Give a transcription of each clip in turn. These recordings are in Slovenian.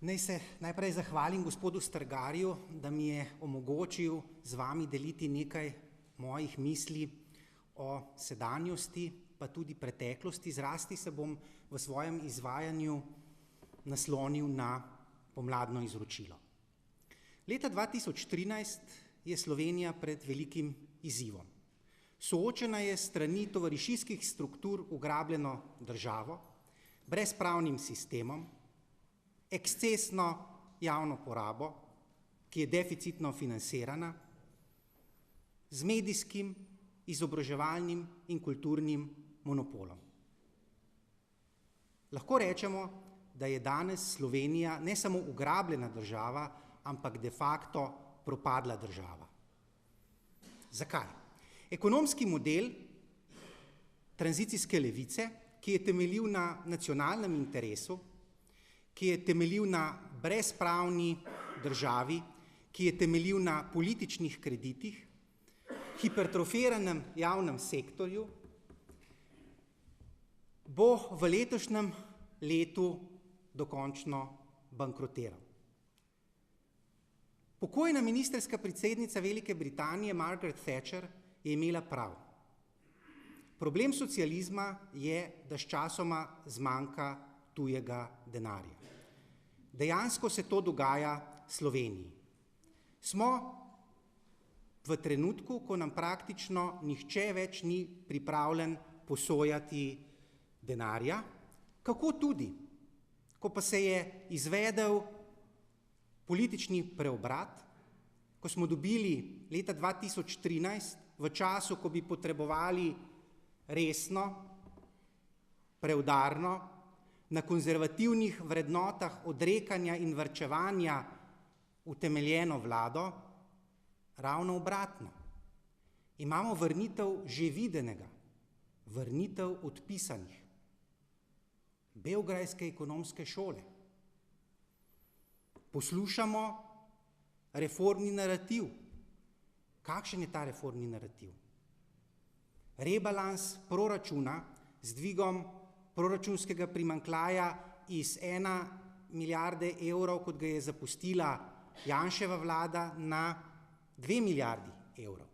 Naj se najprej zahvalim gospodu Strgarju, da mi je omogočil z vami deliti nekaj mojih misli o sedanjosti, pa tudi preteklosti. Zrasti se bom v svojem izvajanju naslonil na pomladno izročilo. Leta 2013 je Slovenija pred velikim izzivom. Soočena je s strani tovarišijskih struktur ugrabljeno državo, brezpravnim sistemom, ekscesno javno porabo, ki je deficitno financirana, z medijskim, izobraževalnim in kulturnim monopolom. Lahko rečemo, da je danes Slovenija ne samo ugrabljena država, ampak de facto propadla država. Zakaj? Ekonomski model tranzicijske levice, ki je temeljil na nacionalnem interesu, ki je temeljil na brezpravni državi, ki je temeljil na političnih kreditih, hipertrofiranem javnem sektorju, bo v letošnjem letu dokončno bankrotiral. Pokojna ministrska predsednica Velike Britanije Margaret Thatcher je imela prav. Problem socializma je, da sčasoma zmanjka tujega denarja. Dejansko se to dogaja Sloveniji. Smo v trenutku, ko nam praktično nihče več ni pripravljen posojati denarja, kako tudi, ko pa se je izvedel politični preobrat, ko smo dobili leta 2013 v času, ko bi potrebovali resno, preudarno, na konzervativnih vrednotah odrekanja in varčevanja utemeljeno vlado, ravno obratno. Imamo vrnitev že videnega, vrnitev odpisanih, beograjske ekonomske šole. Poslušamo reformni narativ. Kakšen je ta reformni narativ? Rebalans proračuna z dvigom proračunskega primanjkljaja iz 1 milijarde evrov, kot ga je zapustila Janševa vlada, na 2 milijardi evrov.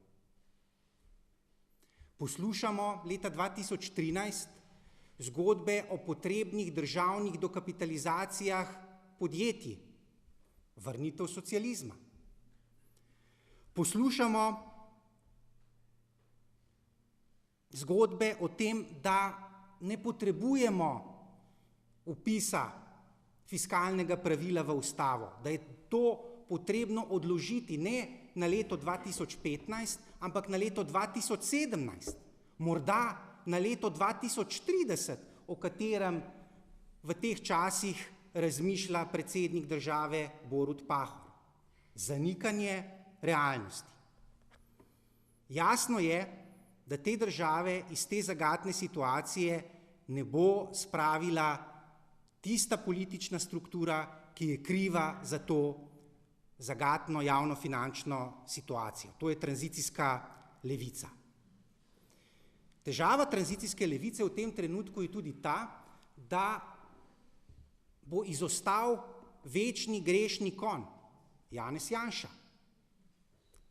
Poslušamo leta 2013 zgodbe o potrebnih državnih dokapitalizacijah podjetij, vrnitev socializma. Poslušamo zgodbe o tem, da ne potrebujemo vpisa fiskalnega pravila v ustavo, da je to potrebno odložiti ne na leto 2015, ampak na leto 2017, morda na leto 2030, o katerem v teh časih razmišlja predsednik države Borut Pahor. Zanikanje realnosti. Jasno je, da te države iz te zagatne situacije ne bo spravila tista politična struktura, ki je kriva za to zagatno javnofinančno situacijo. To je tranzicijska levica. Težava tranzicijske levice v tem trenutku je tudi ta, da bo izostal večni grešni konj, Janez Janša.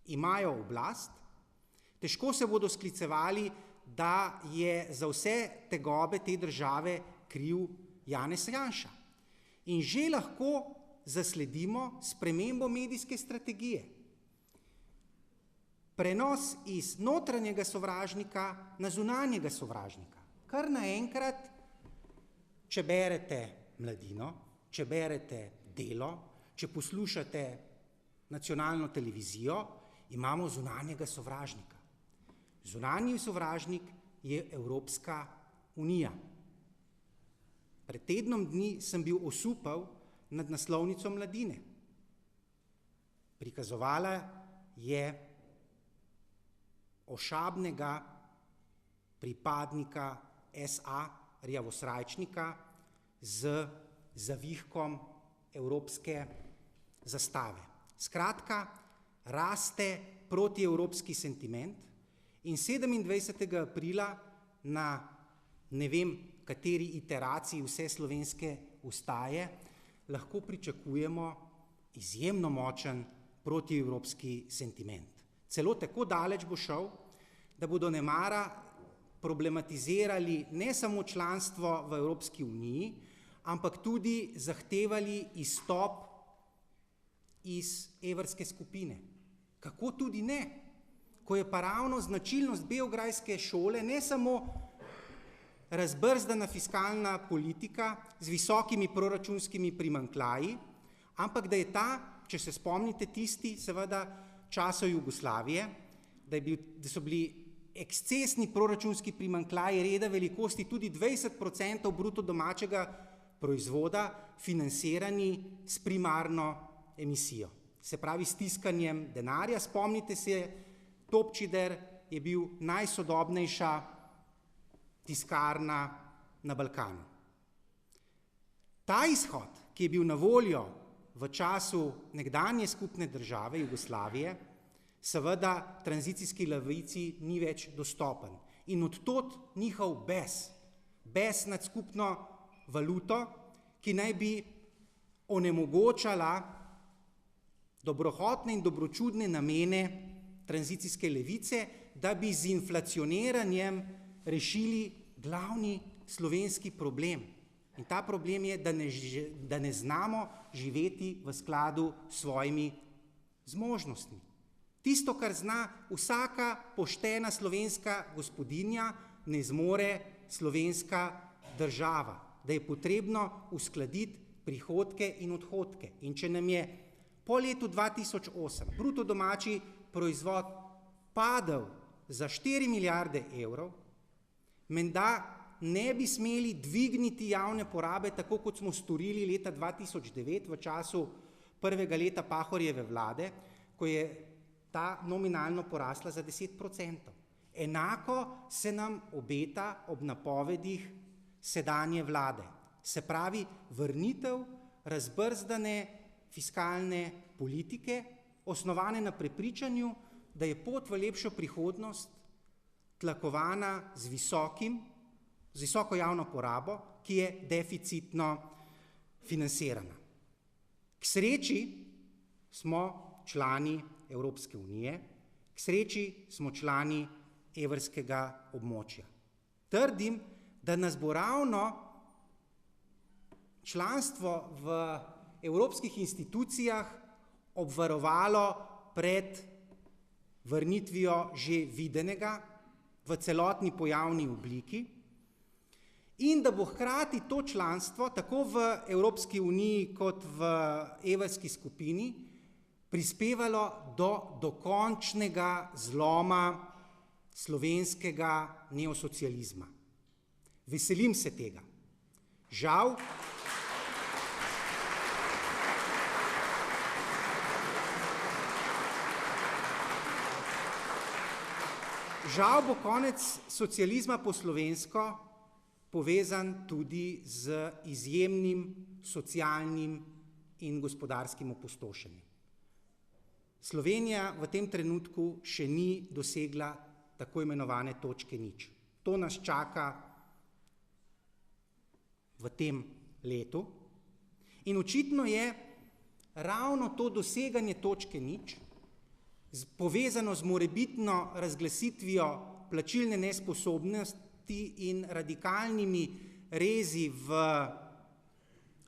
Imajo oblast, težko se bodo sklicevali, da je za vse tegobe te države kriv Janez Janša. In že lahko zasledimo spremembo medijske strategije. Prenos iz notranjega sovražnika na zunanjega sovražnika. Kar naenkrat, če berete Mladino, če berete Delo, če poslušate nacionalno televizijo, imamo zunanjega sovražnika. Zunanji sovražnik je Evropska unija. Pred tednom dni sem bil osupal nad naslovnico Mladine. Prikazovala je ošabnega pripadnika SA, rjavosrajčnika, z zavihkom evropske zastave. Skratka, raste protievropski sentiment in 27. aprila na ne vem kateri iteraciji vse slovenske ustaje lahko pričakujemo izjemno močen protievropski sentiment. Celo tako daleč bo šel, da bodo nemara problematizirali ne samo članstvo v Evropski uniji, ampak tudi zahtevali izstop iz evrske skupine. Kako tudi ne? Ko je pa ravno značilnost beograjske šole ne samo razbrzdana fiskalna politika z visokimi proračunskimi primanjkljaji, ampak da je ta, če se spomnite tisti, seveda časov Jugoslavije, da so bili ekscesni proračunski primanjkljaji reda velikosti tudi 20% bruto domačega proizvoda financirani s primarno emisijo. Se pravi s tiskanjem denarja. Spomnite se, Topčider je bil najsodobnejša tiskarna na Balkanu. Ta izhod, ki je bil na voljo v času nekdanje skupne države Jugoslavije, seveda tranzicijski levici ni več dostopen. In od tod njihov bes nad skupno valuto, ki naj bi onemogočala dobrohotne in dobročudne namene tranzicijske levice, da bi z inflacioniranjem rešili glavni slovenski problem. In ta problem je, da ne znamo živeti v skladu s svojimi zmožnostmi. Tisto, kar zna vsaka poštena slovenska gospodinja, ne zmore slovenska država. Da je potrebno uskladiti prihodke in odhodke. In če nam je po letu 2008 bruto domači proizvod padel za 4 milijarde evrov, menda ne bi smeli dvigniti javne porabe, tako kot smo storili leta 2009 v času prvega leta Pahorjeve vlade, ko je ta nominalno porasla za 10%. Enako se nam obeta ob napovedih sedanje vlade. Se pravi, vrnitev razbrzdane fiskalne politike, osnovane na prepričanju, da je pot v lepšo prihodnost tlakovana z visoko javno porabo, ki je deficitno financirana. K sreči smo člani Evropske unije, k sreči smo člani evrskega območja. Trdim, da nas bo ravno članstvo v evropskih institucijah obvarovalo pred vrnitvijo že videnega v celotni pojavni obliki in da bo hkrati to članstvo tako v Evropski uniji kot v evrski skupini prispevalo do dokončnega zloma slovenskega neosocializma. Veselim se tega. Žal bo konec socializma po slovensko povezan tudi z izjemnim socialnim in gospodarskim opustošenjem. Slovenija v tem trenutku še ni dosegla tako imenovane točke nič. To nas čaka v tem letu in očitno je ravno to doseganje točke nič povezano z morebitno razglasitvijo plačilne nesposobnosti in radikalnimi rezi v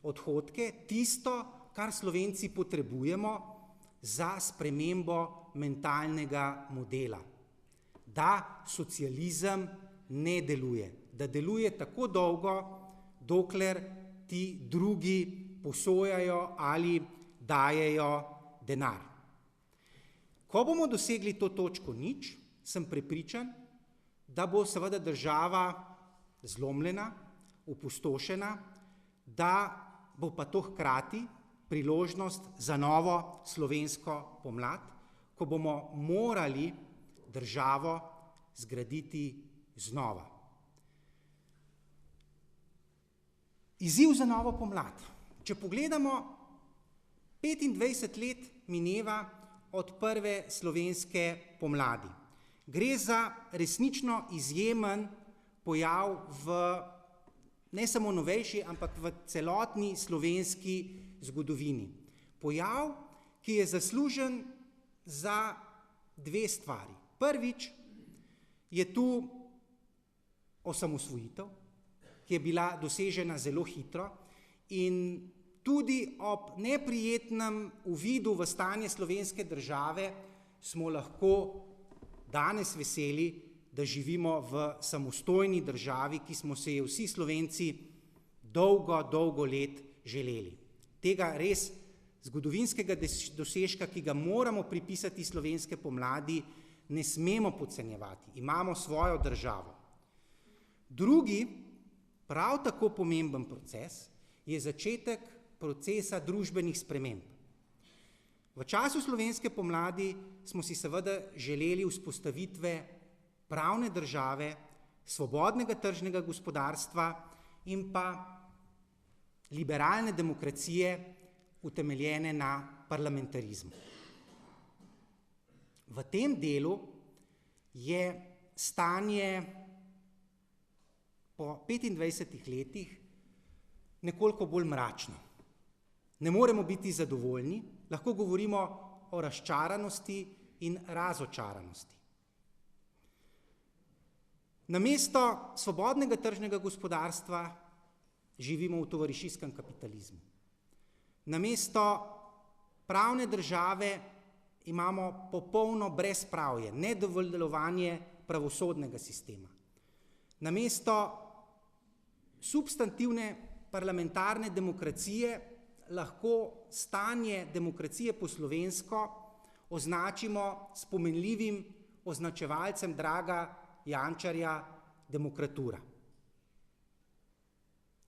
odhodke tisto, kar Slovenci potrebujemo za spremembo mentalnega modela. Da socializem ne deluje, da deluje tako dolgo, dokler ti drugi posojajo ali dajejo denar. Ko bomo dosegli to točko nič, sem prepričan, da bo seveda država zlomljena, opustošena, da bo pa to hkrati priložnost za novo slovensko pomlad, ko bomo morali državo zgraditi znova. Izziv za novo pomlad. Če pogledamo, 25 let mineva od prve slovenske pomladi. Gre za resnično izjemen pojav v ne samo novejši, ampak v celotni slovenski zgodovini. Pojav, ki je zaslužen za dve stvari. Prvič je tu osamosvojitev, ki je bila dosežena zelo hitro in tudi ob neprijetnem uvidu v stanje slovenske države smo lahko danes veseli, da živimo v samostojni državi, ki smo se je vsi Slovenci dolgo let želeli. Tega res zgodovinskega dosežka, ki ga moramo pripisati slovenske pomladi, ne smemo podcenjevati. Imamo svojo državo. Drugi, prav tako pomemben proces, je začetek procesa družbenih sprememb. V času slovenske pomladi smo si seveda želeli vzpostavitve pravne države, svobodnega tržnega gospodarstva in pa liberalne demokracije, utemeljene na parlamentarizmu. V tem delu je stanje po 25 letih nekoliko bolj mračno. Ne moremo biti zadovoljni, lahko govorimo o razčaranosti in razočaranosti. Namesto svobodnega tržnega gospodarstva živimo v tovarišijskem kapitalizmu. Namesto pravne države imamo popolno brezpravje, nedovoljevanje pravosodnega sistema. Namesto substantivne parlamentarne demokracije lahko stanje demokracije po slovensko označimo s pomenljivim označevalcem Draga Jančarja demokratura.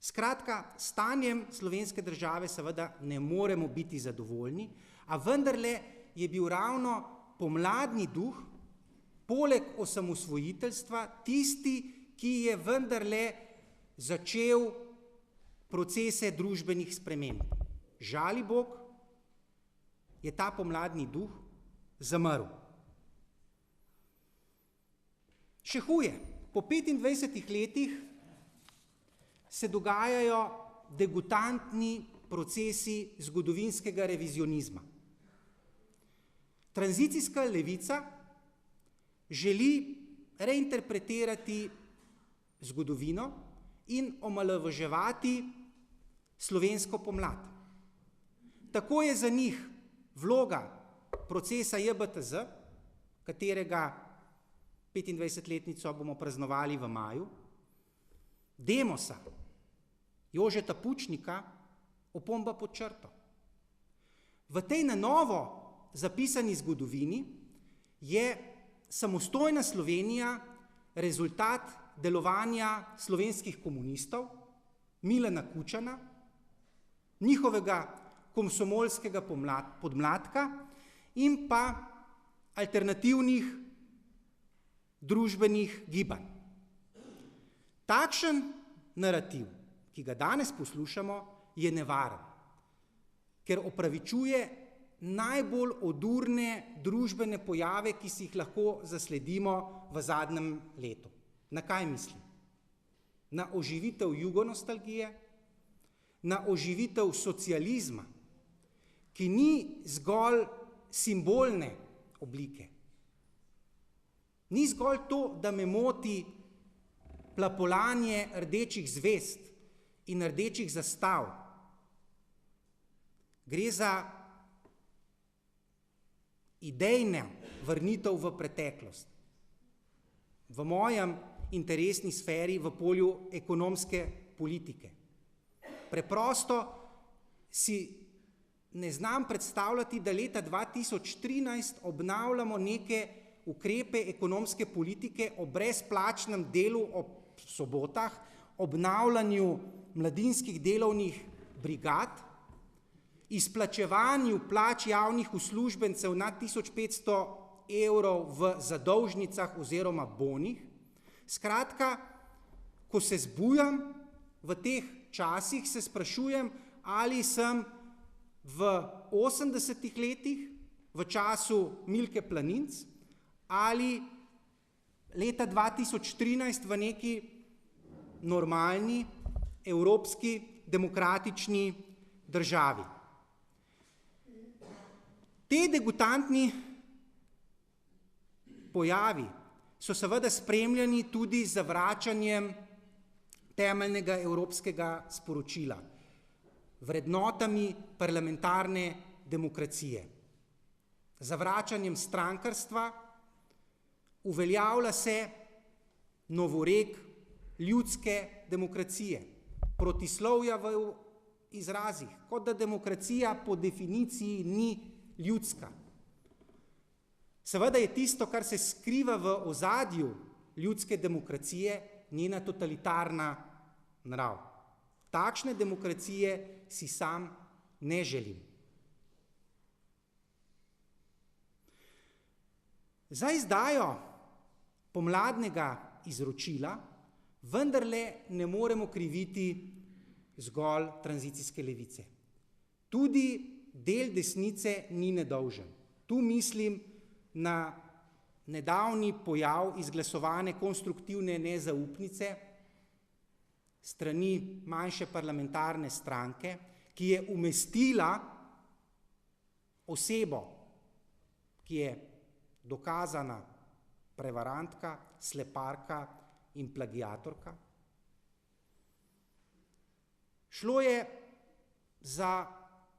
Skratka, stanjem slovenske države seveda ne moremo biti zadovoljni, a vendarle je bil ravno pomladni duh, poleg osamosvojiteljstva, tisti, ki je vendarle začel procese družbenih sprememb. Žali Bog, je ta pomladni duh zamrl. Še huje, po 25 letih se dogajajo degutantni procesi zgodovinskega revizionizma. Tranzicijska levica želi reinterpretirati zgodovino in omalovaževati slovensko pomlad. Tako je za njih vloga procesa JBTZ, katerega 25-letnico bomo praznovali v maju, Demosa, Jožeta Pučnika, opomba pod črto. V tej na novo zapisani zgodovini je samostojna Slovenija rezultat delovanja slovenskih komunistov, Milana Kučana, njihovega komsomolskega podmladka in pa alternativnih družbenih gibanj. Takšen narativ, ki ga danes poslušamo, je nevaren, ker opravičuje najbolj odurne družbene pojave, ki si jih lahko zasledimo v zadnjem letu. Na kaj mislim? Na oživitev jugonostalgije, na oživitev socializma, ki ni zgolj simbolne oblike. Ni zgolj to, da me moti plapolanje rdečih zvezd in rdečih zastav. Gre za idejno vrnitev v preteklost. V mojem interesni sferi, v polju ekonomske politike. Preprosto si ne znam predstavljati, da leta 2013 obnavljamo neke ukrepe ekonomske politike o brezplačnem delu ob sobotah, obnavljanju mladinskih delovnih brigad, izplačevanju plač javnih uslužbencev na 1500 evrov v zadolžnicah oziroma bonih. Skratka, ko se zbujam v teh časih, se sprašujem, ali sem v 80 letih, v času Milke Planinc, ali leta 2013 v neki normalni evropski demokratični državi. Te degutantni pojavi so seveda spremljani tudi z zavračanjem temeljnega evropskega sporočila, vrednotami parlamentarne demokracije, zavračanjem strankarstva, uveljavlja se novorek ljudske demokracije, protislovja v izrazih, kot da demokracija po definiciji ni ljudska. Seveda je tisto, kar se skriva v ozadju ljudske demokracije, njena totalitarna narav. Takšne demokracije si sam ne želim. Za izdajo pomladnega izročila vendarle ne moremo kriviti zgolj tranzicijske levice. Tudi del desnice ni nedolžen. Tu mislim na nedavni pojav izglasovane konstruktivne nezaupnice strani manjše parlamentarne stranke, ki je umestila osebo, ki je dokazana prevarantka, sleparka in plagiatorka. Šlo je za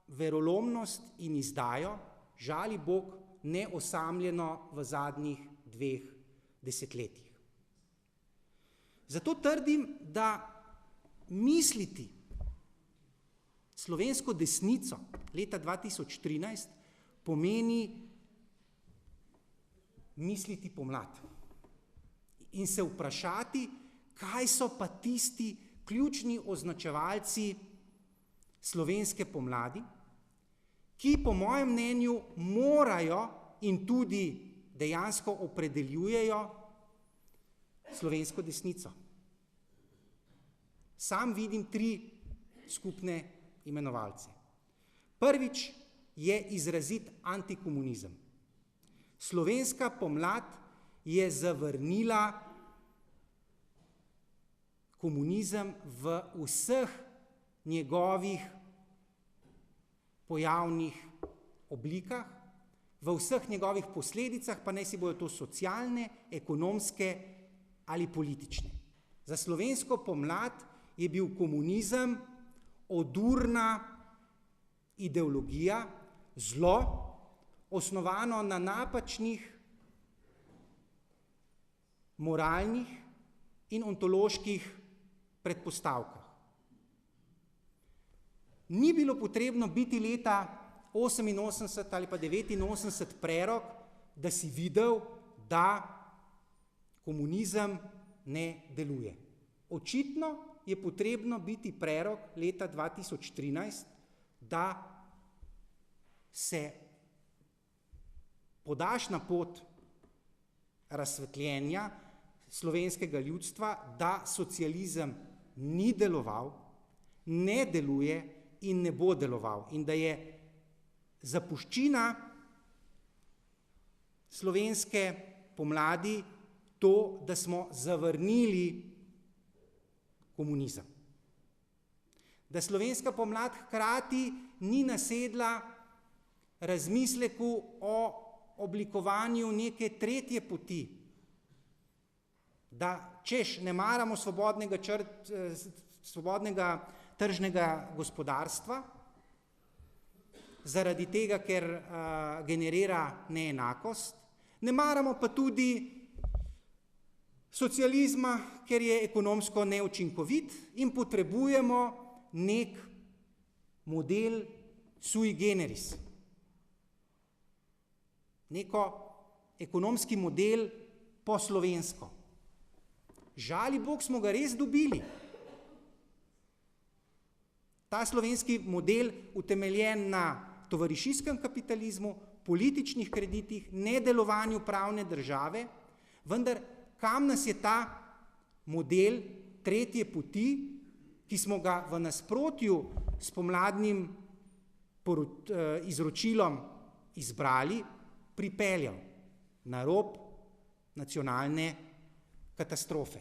verolomnost in izdajo, žali Bog, neosamljeno v zadnjih 2 desetletjih. Zato trdim, da misliti slovensko desnico leta 2013 pomeni misliti pomlad in se vprašati, kaj so pa tisti ključni označevalci slovenske pomladi, ki po mojem mnenju morajo in tudi dejansko opredeljujejo slovensko desnico. Sam vidim 3 skupne imenovalce. Prvič je izrazit antikomunizem. Slovenska pomlad je zavrnila komunizem v vseh njegovih pojavnih oblikah, v vseh njegovih posledicah, pa naj si bodo to socialne, ekonomske ali politične. Za slovensko pomlad je bil komunizem odurna ideologija, zlo, osnovano na napačnih moralnih in ontoloških predpostavkah. Ni bilo potrebno biti leta 88 ali pa 89 prerok, da si videl, da komunizem ne deluje. Očitno je potrebno biti prerok leta 2013, da se podaš na pot razsvetljenja slovenskega ljudstva, da socializem ni deloval, ne deluje in ne bo deloval in da je zapuščina slovenske pomladi to, da smo zavrnili komunizem. Da slovenska pomlad hkrati ni nasedla razmisleku o oblikovanju neke tretje poti, da češ ne maramo svobodnega tržnega gospodarstva, zaradi tega, ker generira neenakost, ne maramo pa tudi socializma, ker je ekonomsko neučinkovit in potrebujemo nek model sui generis. Neko ekonomski model po slovensko. Žali Bog smo ga res dobili. Ta slovenski model utemeljen na tovarišijskem kapitalizmu, političnih kreditih, nedelovanju pravne države, vendar kam nas je ta model tretje poti, ki smo ga v nasprotju s pomladnim izročilom izbrali, pripeljal na rob nacionalne katastrofe.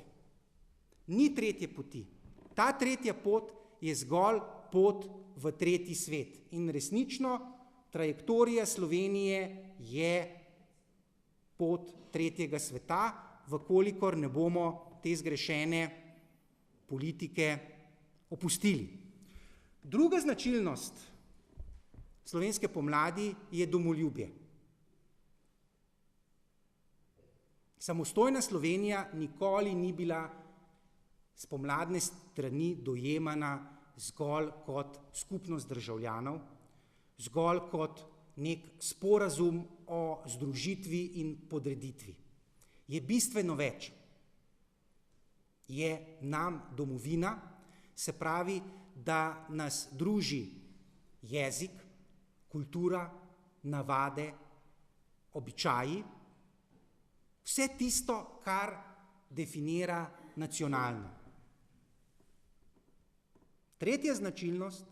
Ni tretje poti. Ta tretja pot je zgolj pot v tretji svet. In resnično trajektorija Slovenije je pot tretjega sveta, vkolikor ne bomo te zgrešene politike opustili. Druga značilnost slovenske pomladi je domoljubje. Samostojna Slovenija nikoli ni bila s pomladne strani dojemana zgolj kot skupnost državljanov, zgolj kot nek sporazum o združitvi in podreditvi. Je bistveno več. Je nam domovina, se pravi, da nas druži jezik, kultura, navade, običaji, vse tisto, kar definira nacionalno. Tretja značilnost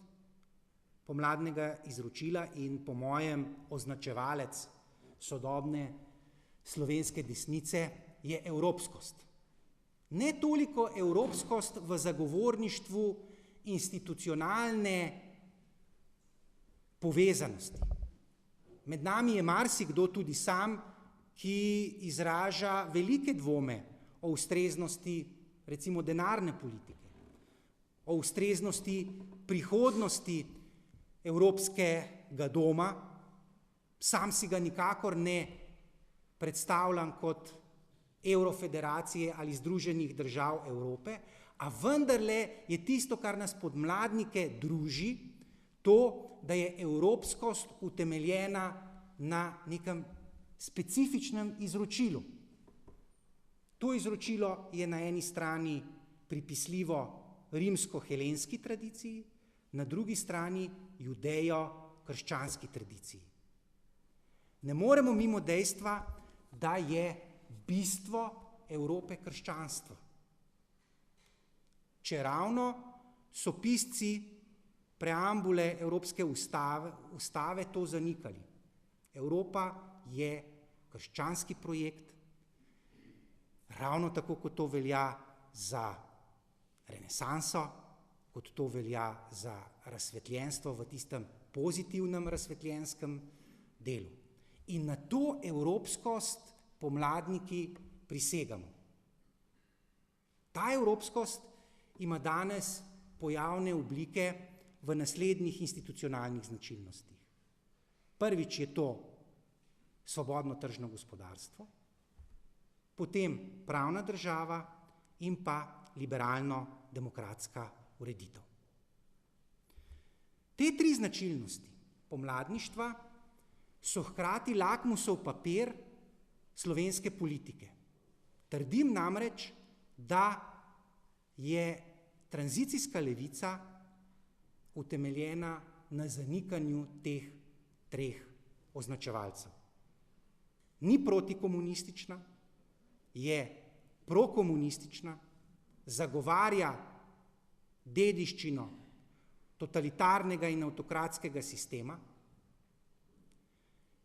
pomladnega izročila in po mojem označevalec sodobne slovenske desnice je evropskost. Ne toliko evropskost v zagovorništvu institucionalne povezanosti. Med nami je marsikdo, tudi sam, ki izraža velike dvome o ustreznosti, recimo, denarne politike, o ustreznosti prihodnosti evropskega doma. Sam si ga nikakor ne predstavljam kot Evrofederacije ali Združenih držav Evrope, a vendarle je tisto, kar nas podmladnike druži, to, da je evropskost utemeljena na nekem specifičnem izročilu. To izročilo je na eni strani pripisljivo rimsko-helenski tradiciji, na drugi strani judejo-krščanski tradiciji. Ne moremo mimo dejstva, da je bistvo Evrope krščanstvo. Čeravno so pisci preambule Evropske ustave to zanikali. Evropa je krščanski projekt, ravno tako, kot to velja za renesanso, kot to velja za razsvetljenstvo v tistem pozitivnem razsvetljenskem delu. In na to evropskost pomladniki prisegamo. Ta evropskost ima danes pojavne oblike v naslednjih institucionalnih značilnostih. Prvič je to svobodno tržno gospodarstvo, potem pravna država in pa liberalno-demokratska ureditev. Te tri značilnosti pomladništva so hkrati lakmusov papir slovenske politike. Trdim namreč, da je tranzicijska levica utemeljena na zanikanju teh treh označevalcev. Ni protikomunistična, je prokomunistična, zagovarja dediščino totalitarnega in avtokratskega sistema,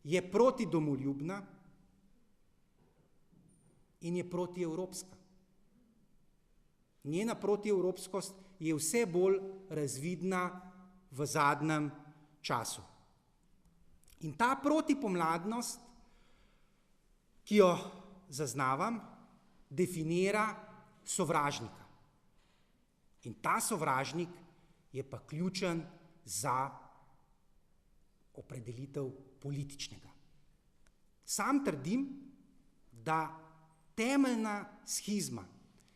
je protidomoljubna in je protievropska. Njena protievropskost je vse bolj razvidna v zadnjem času. In ta protipomladnost, ki jo zaznavam, definira sovražnika. In ta sovražnik je pa ključen za opredelitev političnega. Sam trdim, da temeljna shizma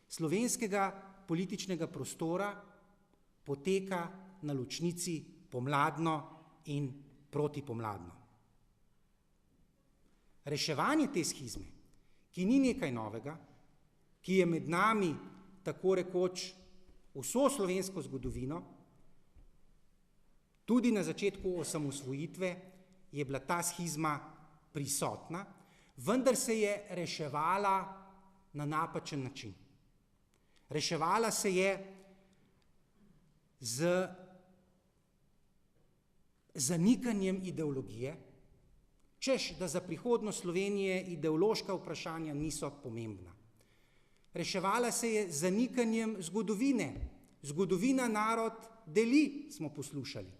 slovenskega političnega prostora poteka na ločnici pomladno in protipomladno. Reševanje te shizme, ki ni nekaj novega, ki je med nami tako rekoč vso slovensko zgodovino, tudi na začetku osamosvojitve je bila ta shizma prisotna, vendar se je reševala na napačen način. Reševala se je z zanikanjem ideologije, češ, da za prihodnost Slovenije ideološka vprašanja niso pomembna. Reševala se je z zanikanjem zgodovine, Zgodovina narod deli, smo poslušali.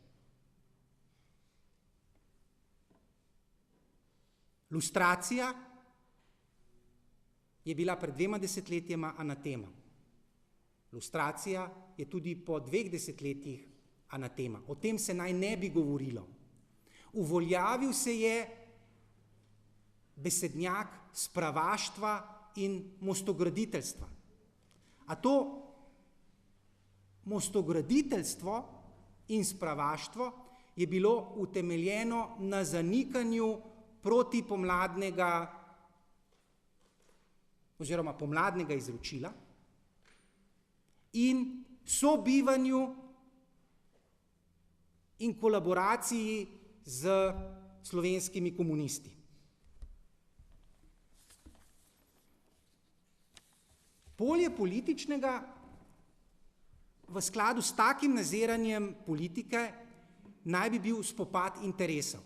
Lustracija je bila pred 2 desetletjema anatema. Lustracija je tudi po 2 desetletjih anatema. O tem se naj ne bi govorilo. Uveljavil se je besednjak spravaštva in mostograditeljstva. A to mostograditeljstvo in spravaštvo je bilo utemeljeno na zanikanju protipomladnega oziroma pomladnega izročila in sobivanju in kolaboraciji z slovenskimi komunisti. Polje političnega v skladu s takim naziranjem politike naj bi bil spopad interesov.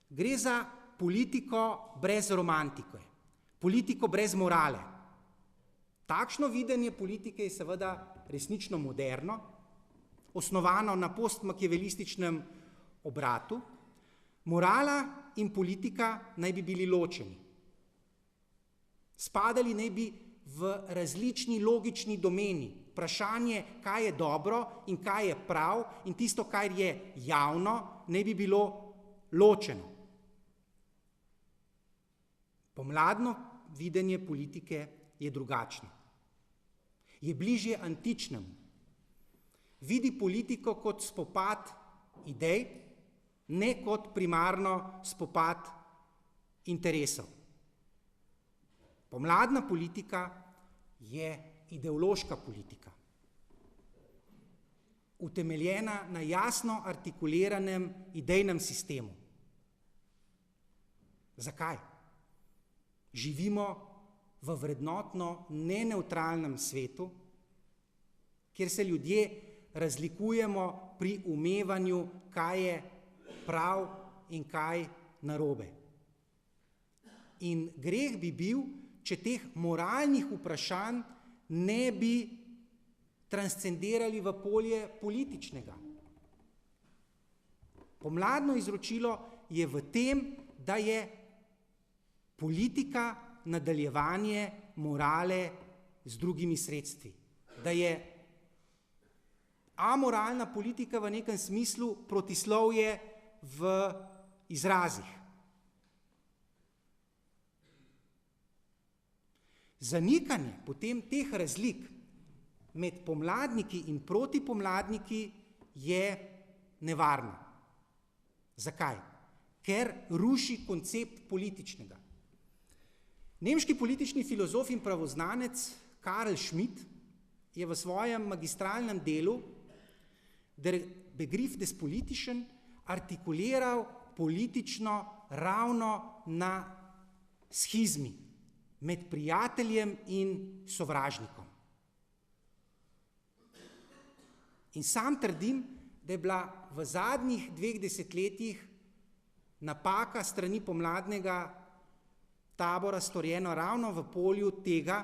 Gre za politiko brez romantike, politiko brez morale. Takšno videnje politike je seveda resnično moderno, osnovano na postmakjavelističnem obratu. Morala in politika naj bi bili ločeni. Spadali naj bi v različni logični domeni. Vprašanje, kaj je dobro in kaj je prav in tisto, kar je javno, naj bi bilo ločeno. Pomladno videnje politike je drugačno. Je bližje antičnemu. Vidi politiko kot spopad idej, ne kot primarno spopad interesov. Pomladna politika je ideološka politika, utemeljena na jasno artikuliranem idejnem sistemu. Zakaj? Živimo v vrednotno neneutralnem svetu, kjer se ljudje razlikujemo pri umevanju, kaj je prav in kaj narobe. In greh bi bil, če teh moralnih vprašanj ne bi transcendirali v polje političnega. Pomladno izročilo je v tem, da je politika nadaljevanje morale z drugimi sredstvi. Da je amoralna politika v nekem smislu protislovje v izrazih. Zanikanje potem teh razlik med pomladniki in protipomladniki je nevarno. Zakaj? Ker ruši koncept političnega. Nemški politični filozof in pravoznanec Karl Schmitt je v svojem magistralnem delu Der Begriff des Politischen artikuliral politično ravno na schizmi med prijateljem in sovražnikom. In sam trdim, da je bila v zadnjih 2 desetletjih napaka strani pomladnega tabora storjena ravno v polju tega,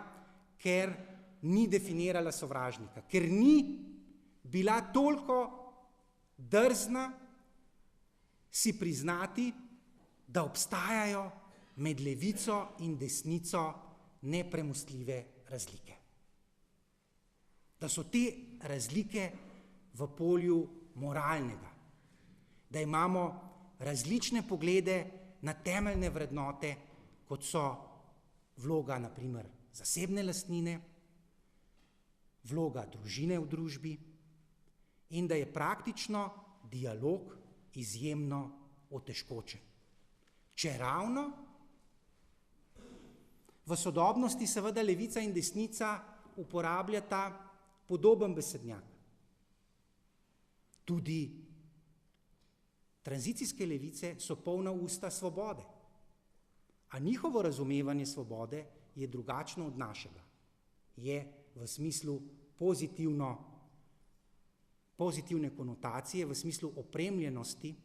ker ni definirala sovražnika, ker ni bila toliko drzna si priznati, da obstajajo med levico in desnico nepremostljive razlike. Da so te razlike v polju moralnega, da imamo različne poglede na temeljne vrednote, kot so vloga, na primer, zasebne lastnine, vloga družine v družbi in da je praktično dialog izjemno otežkočen. Čeravno v sodobnosti seveda levica in desnica uporabljata podoben besednjak. Tudi tranzicijske levice so polna usta svobode, a njihovo razumevanje svobode je drugačno od našega. Je v smislu pozitivne konotacije, v smislu opremljenosti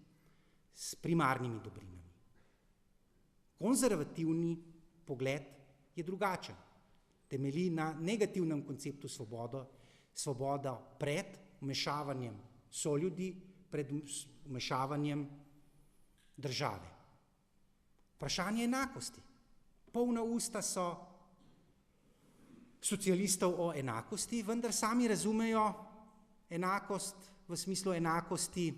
s primarnimi dobrinami. Konzervativni pogled je drugačen. Temelji na negativnem konceptu Svoboda pred vmešavanjem soljudi, pred vmešavanjem države. Vprašanje enakosti. Polna usta so socialistov o enakosti, vendar sami razumejo enakost v smislu enakosti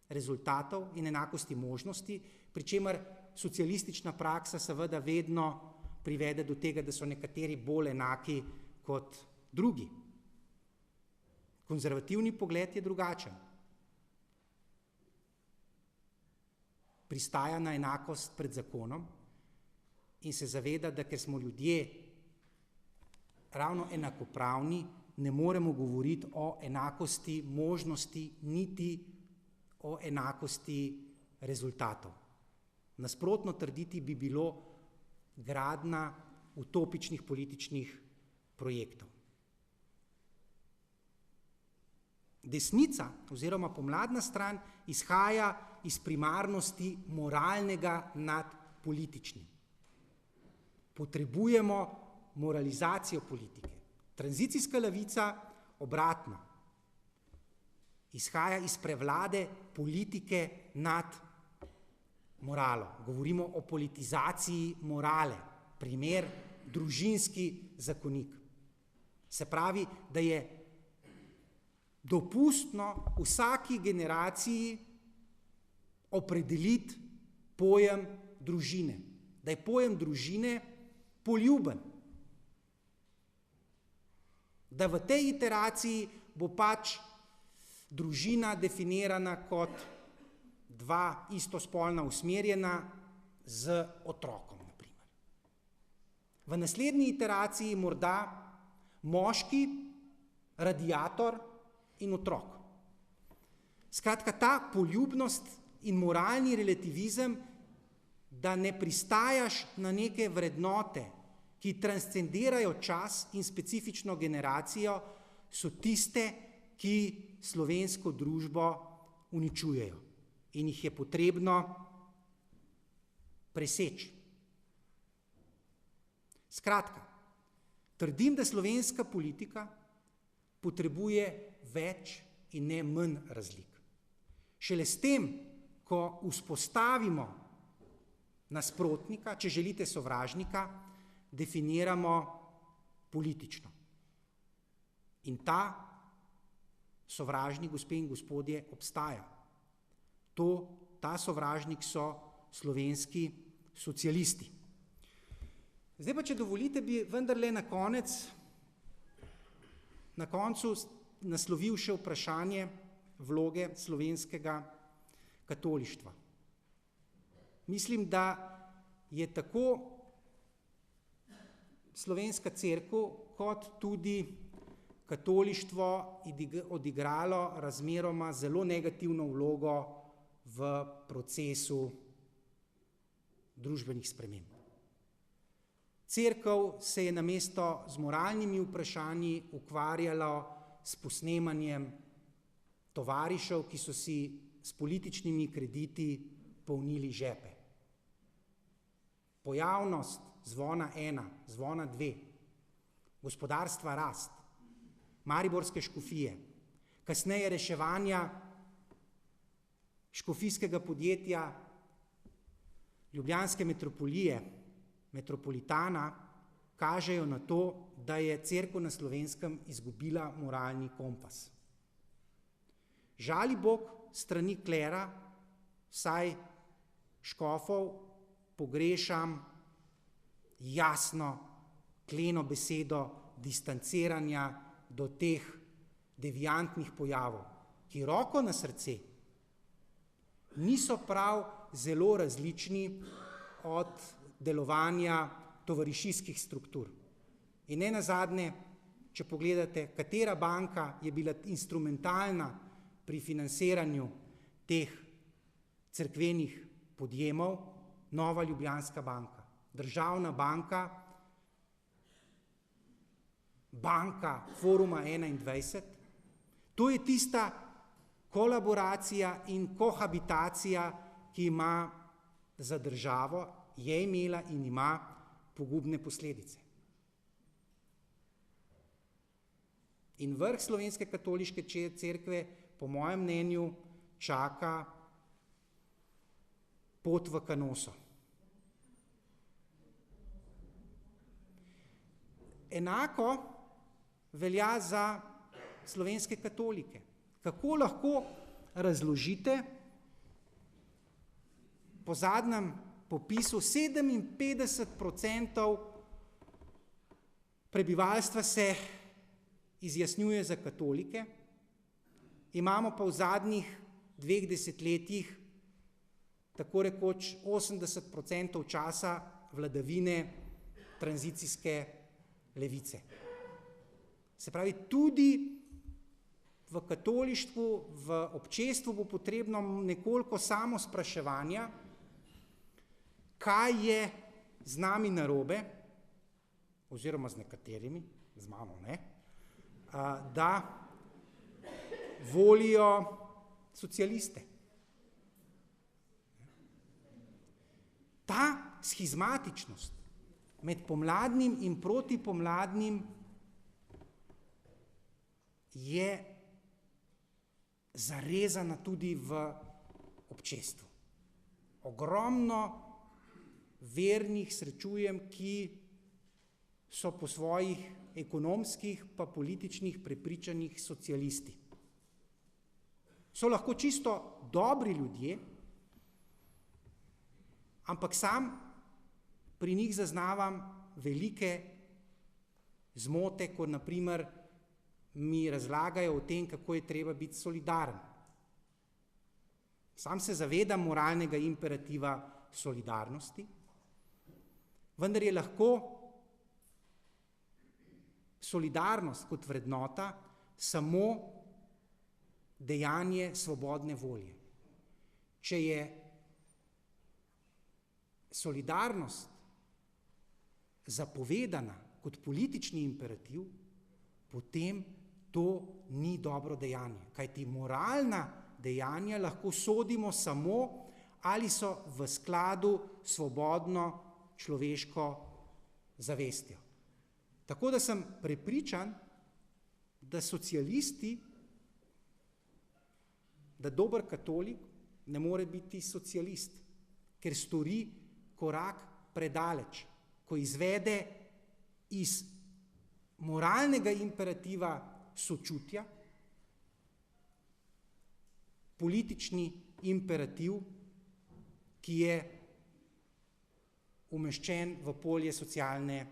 rezultatov in enakosti možnosti, pri čemer socialistična praksa seveda vedno privede do tega, da so nekateri bolj enaki kot drugi. Konzervativni pogled je drugačen. Pristaja na enakost pred zakonom in se zaveda, da ker smo ljudje ravno enakopravni, ne moremo govoriti o enakosti možnosti, niti o enakosti rezultatov. Nasprotno trditi bi bilo gradnja utopičnih političnih projektov. Desnica oziroma pomladna stran izhaja iz primarnosti moralnega nad političnim. Potrebujemo moralizacijo politike. Tranzicijska levica obratno. Izhaja iz prevlade politike nad moralo. Govorimo o politizaciji morale. Primer družinski zakonik. Se pravi, da je dopustno vsaki generaciji opredeliti pojem družine. Da je pojem družine poljuben. Da v tej iteraciji bo pač družina definirana kot dva istospolna usmerjena z otrokom, na primer. V naslednji iteraciji morda moški, radiator in otrok. Skratka, ta poljubnost in moralni relativizem, da ne pristajaš na neke vrednote, ki transcendirajo čas in specifično generacijo, so tiste, ki slovensko družbo uničujejo in jih je potrebno preseči. Skratka, trdim, da slovenska politika potrebuje več in ne manj razlik. Šele s tem, ko vzpostavimo nasprotnika, če želite sovražnika, definiramo politično. In ta sovražnik, gospe in gospodje, obstaja. Ta sovražnik so slovenski socialisti. Zdaj pa, če dovolite, bi vendarle na koncu naslovil še vprašanje vloge slovenskega katolištva. Mislim, da je tako slovenska cerkev kot tudi katolištvo odigralo razmeroma zelo negativno vlogo v procesu družbenih sprememb. Cerkev se je namesto z moralnimi vprašanji ukvarjala s posnemanjem tovarišev, ki so si s političnimi krediti polnili žepe. Pojavnost Zvona 1, Zvona 2, gospodarstva rast, mariborske škofije, kasneje reševanja škofijskega podjetja Ljubljanske metropolije, metropolitana, kažejo na to, da je cerkev na Slovenskem izgubila moralni kompas. Žali Bog strani klera, vsaj škofov, pogrešam jasno kleno besedo distanciranja do teh deviantnih pojavov, ki roko na srce niso prav zelo različni od delovanja tovarišijskih struktur. In ne nazadnje, če pogledate, katera banka je bila instrumentalna pri financiranju teh cerkvenih podjemov, Nova Ljubljanska banka, državna banka, banka Foruma 21, to je tista kolaboracija in kohabitacija, ki ima za državo, je imela in ima pogubne posledice. In vrh Slovenske katoliške cerkve, po mojem mnenju, čaka pot v Canosso. Enako velja za slovenske katolike. Kako lahko razložite po zadnjem popisu 57% prebivalstva se izjasnjuje za katolike, imamo pa v zadnjih 2 desetletjih tako rekoč 80% časa vladavine tranzicijske levice. Se pravi, tudi v katolištvu, v občestvu bo potrebno nekoliko samo spraševanja, kaj je z nami narobe, oziroma z nekaterimi, z mano ne, da volijo socialiste. Ta schizmatičnost med pomladnim in protipomladnim je zarezana tudi v občestvu. Ogromno vernih srečujem, ki so po svojih ekonomskih pa političnih prepričanjih socialisti. So lahko čisto dobri ljudje, ampak sam pri njih zaznavam velike zmote, kot na primer mi razlagajo o tem, kako je treba biti solidaren. Sam se zavedam moralnega imperativa solidarnosti, vendar je lahko solidarnost kot vrednota samo dejanje svobodne volje. Če je solidarnost zapovedana kot politični imperativ, potem to ni dobro dejanje. Kajti moralna dejanja lahko sodimo samo, ali so v skladu s svobodno človeško zavestjo. Tako da sem prepričan, da socialisti, da dober katolik ne more biti socialist, ker stori korak predaleč, ko izvede iz moralnega imperativa sočutja politični imperativ, ki je umeščen v polje socialne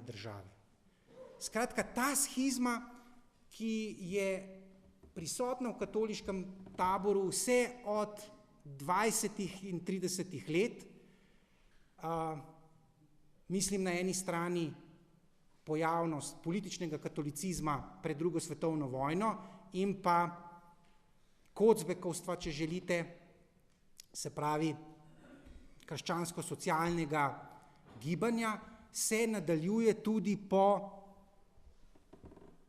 države. Skratka, ta shizma, ki je prisotna v katoliškem taboru vse od 20 in 30 let, mislim na eni strani pojavnost političnega katolicizma pred drugo svetovno vojno in pa kocbekovstva, če želite, se pravi krščansko-socialnega gibanja, se nadaljuje tudi po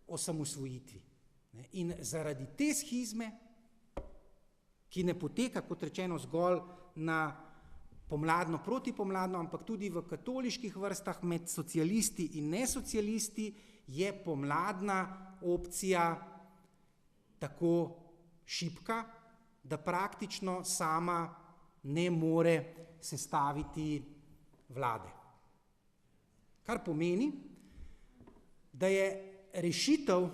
osamosvojitvi. In zaradi te shizme, ki ne poteka, kot rečeno, zgolj na pomladno, protipomladno, ampak tudi v katoliških vrstah med socialisti in nesocialisti, je pomladna opcija tako šibka, da praktično sama ne more sestaviti vlade. Kar pomeni, da je rešitev,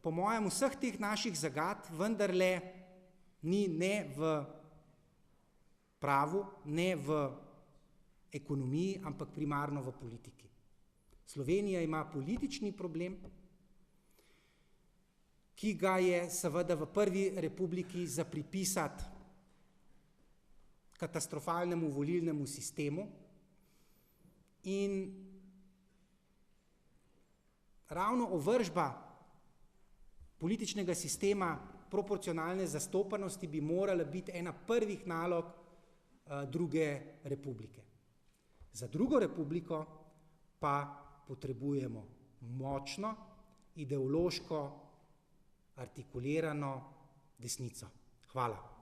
po mojem, vseh teh naših zagad vendarle ni ne v pravu, ne v ekonomiji, ampak primarno v politiki. Slovenija ima politični problem, ki ga je seveda v prvi republiki za pripisati katastrofalnemu volilnemu sistemu in ravno ovržba političnega sistema proporcionalne zastopanosti bi morala biti ena prvih nalog druge republike. Za drugo republiko pa potrebujemo močno, ideološko artikulirano desnico. Hvala.